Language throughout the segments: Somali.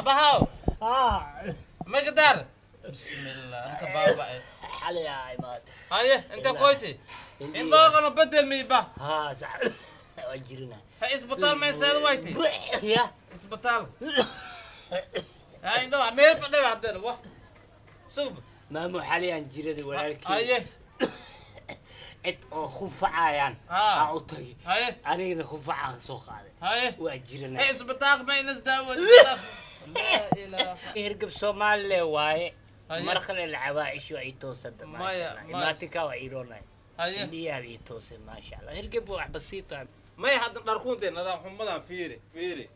أبهاو ما قدر بسم الله أنت بابا حالي يا عماد هاي أنت كويتي إن أنا بدل ميبا صح وجرنا هاي إسبطال ما يسال وايتي يا إسبطال هاي نو عمير فدي عدل واه صوب ما مو حاليا جريدي ولكن هاي عد خفعان أعطي هاي أنا خفعان سوق هذا هاي وجرنا هاي إسبطال ما ينس داول لا إله يركب صومالي واي مرخل العوايش وعيتوس ما تكا وعيرونا هاي اللي عيتوس ما شاء الله يركبوا بسيطة ما يحد نركون تين هذا محمد فيري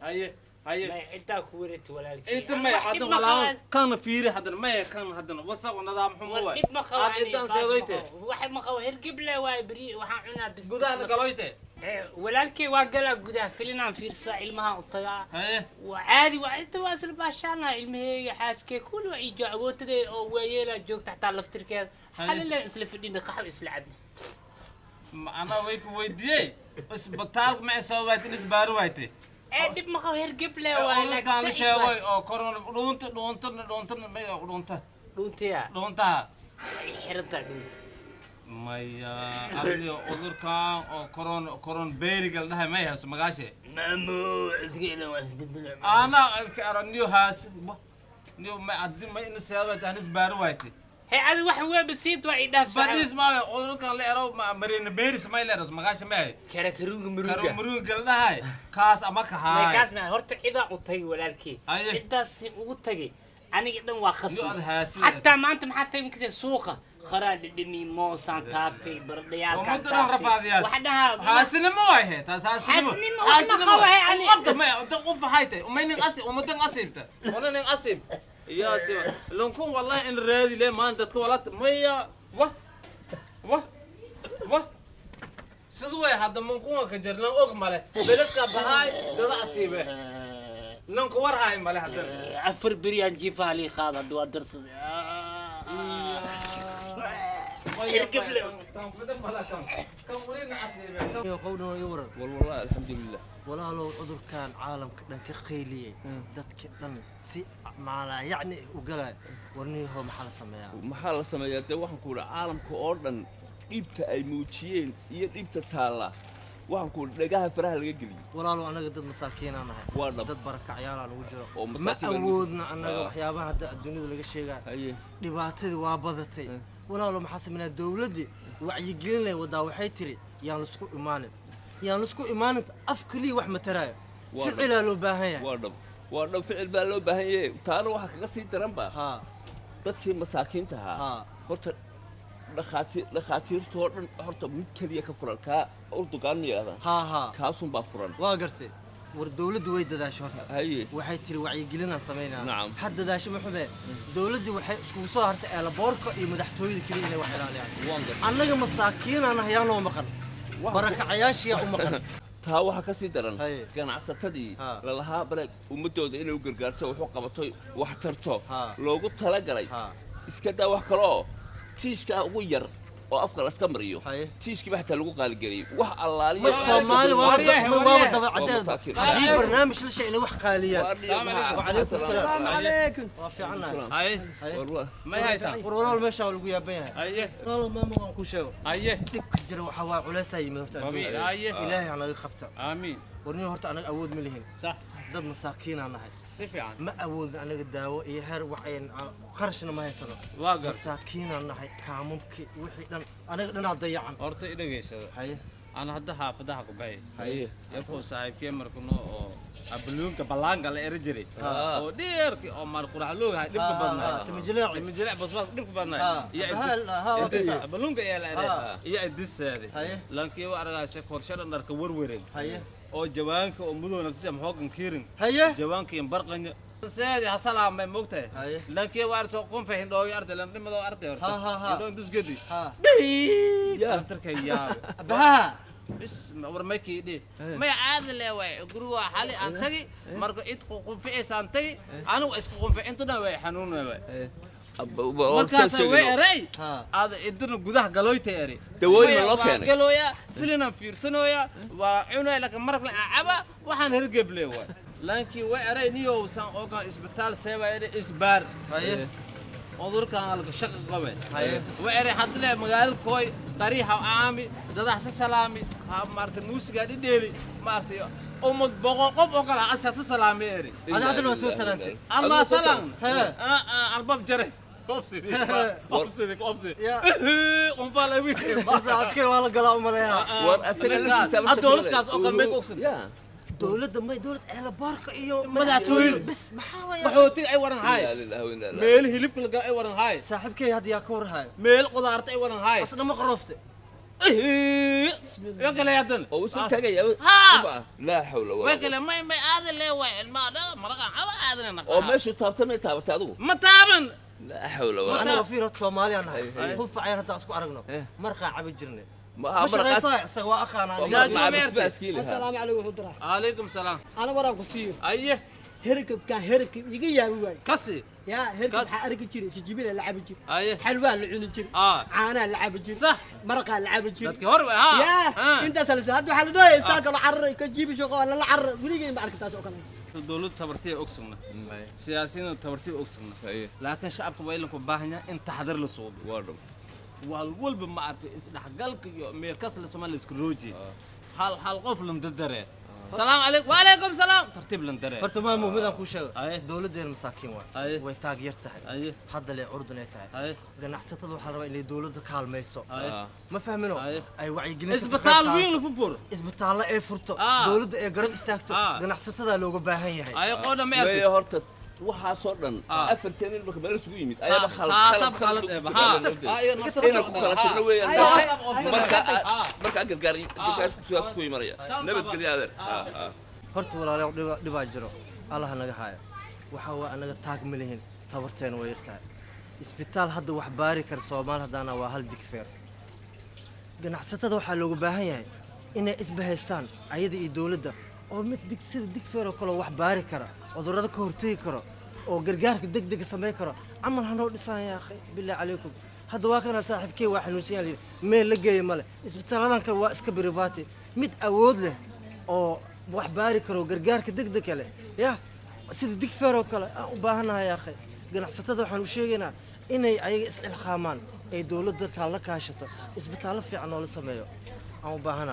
هاي ما أنت كورت ولا شيء انت ما حد ولا كان فيري حد ما كان حد وصل ونظام محمد انت سويته واحد ما خو هرقب له واي بري waxaan cunaa bis gudaha galoyte walaalkii waa galaa gudaha filinaan fiirsaa ilmaha u tagaa waa caadi waa inta waa isla baashaana ilmaheega xaaskee kulli waa ijo awoodtay oo weeyela joogta xataa laftirkeed xalile isla fidhina qaxw isla cabna ana way ku weydiiyay isbitaalka ma soo waaytay isbaar waaytay dib ma qabo hergeb le waa laakiin sheegay oo koron dhuunta dhuunta xirta maya adiga udurkan oo koron beerigal dhahay ma hayso magaashe mamu cidgeena waa isbedel ana ka araniyo haas niyo ma adin ma in sababta anis baar waaytay هي أنا واحد وين بسيط واحد دافع بديس ما أقول لك اللي أرو مرين بيرس ما يلرس ما قاش ما كرو قلنا هاي كاس أمك هاي ما كاس ما هرت إذا قطعي ولا الكي إذا قطعي أنا قدام واخص حتى ما أنت حتى يمكن سوقه خراد دمي موسان تارتي برديات ومدنا رفع دياس وحدها هاسن ما هي هاسن ما هي يعني أنت ما أنت قف هايته ومين قصي ومدن قصيبته ولا قصيب يا سيما لنكون والله إن رادي ليه ما أنت تقولت مية واه سدوي هذا منكون كجرنا أقمله بلدك بهاي ده عصيبه ننكور هاي ماله هذا عفر بريان جيفها لي خاض دوا درس يركب له كم ولينا عصيبه يقولون يورد والله الحمد لله ولا لو عذر كان عالم كدن كخيليه ددك دن سي معنا يعني وقلا ورني هو محل سميا ده waxaan ku leeyahay caalamka oo dhan dhibta ay muujiyeen iyo dhibta taala waxaan ku dhagaha faraha laga galiyo walaalo anaga dad masaakiin aan nahay dad barakacayaal aan ugu jiro ma awoodna anaga waxyaabaha dunida laga sheegay dhibaatadu waa badatay walaalo maxaa sameynaa dawladda wacyi gelinay wada waxay tiri yaan la isku imaanin yaan la isku imaanin afkali wax ma taraayo ficil loo baahan yahay waa dhab ficil baa loo baahan yahay taana waxa kaga sii daran ba dadkii masaakiinta ahaa horta dhakhaatiirtoo dhan horta mid kaliya ka furan ka urdugaan miyaada kaasun baa furan waa gartay war dawladdu way dadaasho horta waxay tiri wacyi gelinaan sameynaa hadda dadaasho ma xubeen dawladdu waxay isku soo hartay eelaboorka iyo madaxtooyada kaliya inay wax ilaaliyaan annaga masaakiin aan hayaanoo maqan barakacayaashiya u maqan taa waxa ka sii daran ganacsatadii la lahaa balag ummadooda inay u gargaarto wuxuu qabatay wax tarto loogu tala galay iska daa wax kale oo tiishka ugu yar oo afka la iska mariyo tiishkii baa taa lagu qaali galay wax allaaliyo Soomaali waa daba cadeed hadii barnaamij la sheegay wax qaaliya وعليكم السلام عليكم وافعنا هاي ما هي تا والله ما شاء الله lagu yaaban yahay aye والله ما ma ku sheego aye dhibka jira waxa waa culeysay madafta aye ilaahay anaga qabta aamin warni horta anaga awood ma lihin صح dad masaakiin aan nahay si fiican ma awood anaga daawo iyo heer waxaan qarashna ma haysano masaakiin aan nahay kaamumki wixii dhan anaga dhanaa dayacan horta idhageysada haye ana hadda haafadaha ku baxay haye yaqo saaxiibkee markano oo abluunka balaanga la eri jiray oo dheerki oo mar qurax loogahay dhibka badnaa timijilaac basbaas dhibka badnaa iyo abluunka ee la eri iyo adisaade laakiin waa aragaysa qorshada dharka warwareeg haye oo jawaanka oo mudowna si am hoogan kiirin haye jawaanka in barqanya سيدي هسلام ما موقته لكن وارد قوم فين دوي أرض لأن لما دو أرض يدون دس قدي يا تركي يا بها بس ورميكي دي ما يعاد له واي قروه حالي أنتي مركو إتقو قوم في إيش أنتي أنا وإسقو قوم في أنت نوي حنون نوي مركز وين رأي هذا إدرنا جوده قلوي تيري دوي ملاكين قلويا فيلنا فيرسنويا وعنا لك مرك عبا وحن هرجب له لانكي وعري نيو سان اوكا اسبيتال سيبا اسبار هاي عذركان halka shaqo qabay وعري حد له magaal kooy qariixa aami dadax salaami ha maarta muusiga dhidheeli maarta umad boqol qof oo kala asaas salaameeri هذا هذا الوسوس سلامتي الله سلام الباب جري قبسي قم فالا ويكي ما صاحبك والله قلا امالها واسرع الدولة كاس او كان بيك اوكسن دولة ما دولة اهل بارك ايو مدحتوي بس محاوي بحوتي اي ورن هاي لا لا لا ميل هليب لقى اي ورن هاي صاحبك هذا يا كور هاي ميل قدرت اي ورن هاي اصلا ما قرفت يا قال يا دن او سو تاغي لا حول ولا قوه وقال ما هذا اللي هو ما لا مرقا هذا انا او ماشي تابتمي تابت ادو ما تابن لا حول ولا انا وفيرة صومالي انا خف عير هدا اسكو ارغنا مرقا عبي جرني مش رئيسا سوا اخانا يا جماعه السلام عليكم ورحمه الله عليكم السلام انا وراك سيو ايه هركب كان هركب يجي يا واي كسي يا هركب حرك جيري شجيبه لعب جيري ايه حلوان لعون جيري عانا لعب جيري صح مرقه لعب جيري dadka hor يا انت سلسل هاد waxa la dooyay saaka la carray ka jiibi shaqo la carray wiligeey ma arkataas oo kale dawladda tabartii ogsugna siyaasiyiinta tabartii ogsugna laakiin shacabka waa in ku baahan yahay in taxadar la soo waadho walba ma artay isdhaxgalka iyo meel kas la Soomaaliya isku rooji hal qof lan dadare salaam alaykum wa alaykum salaam tartiib lan dare horta ma muumidaan ku sheego dawladdeena masaakiin way taageer tahay hadda leh urdun ay tahay ganacsatada waxa la rabaa inay dawladda kaalmayso ma fahmino ay wacyigelin isbitaal weyn la furo isbitaal ay furto dawladda ay garab istaagto ganacsatada looga baahan yahay ay qoona ma artay horta waxa soo dhan afartan marka meel isugu yimid ayaa khalad ina ku kala tagna weeyaan marka gargaar ku yimaaya nabad galiyadeer horta walaalayaal dhibaa jiro allah naga haayo waxa waa anaga taag ma lihin tabarteen way yartahay isbitaal hadda wax baari kar Soomaal hadana waa hal digfeer ganacsatada waxa looga baahan yahay inay isbahaystaan ayada iyo dawladda oo mid sida digfeer oo kale wax baari kara cudurrada ka hortagi karo oo gargaarka degdeg sameey karo amal hanoo dhisaan yaa akhay billaah calaykum hadda waa kana saaxiibkay waa xanuunsan yahay meel la geeyay male isbitaaladan kale waa iska biribaati mid awood leh oo wax baari karo gargaarka degdeg leh ya sida digfeer oo kale aan u baahanahay yaa akhay ganacsatada waxaan u sheegaynaa inay ayaga is ilqaamaan ay dawladda ka la kaashato isbitaalo fiican oo la sameeyo aan u baahanahay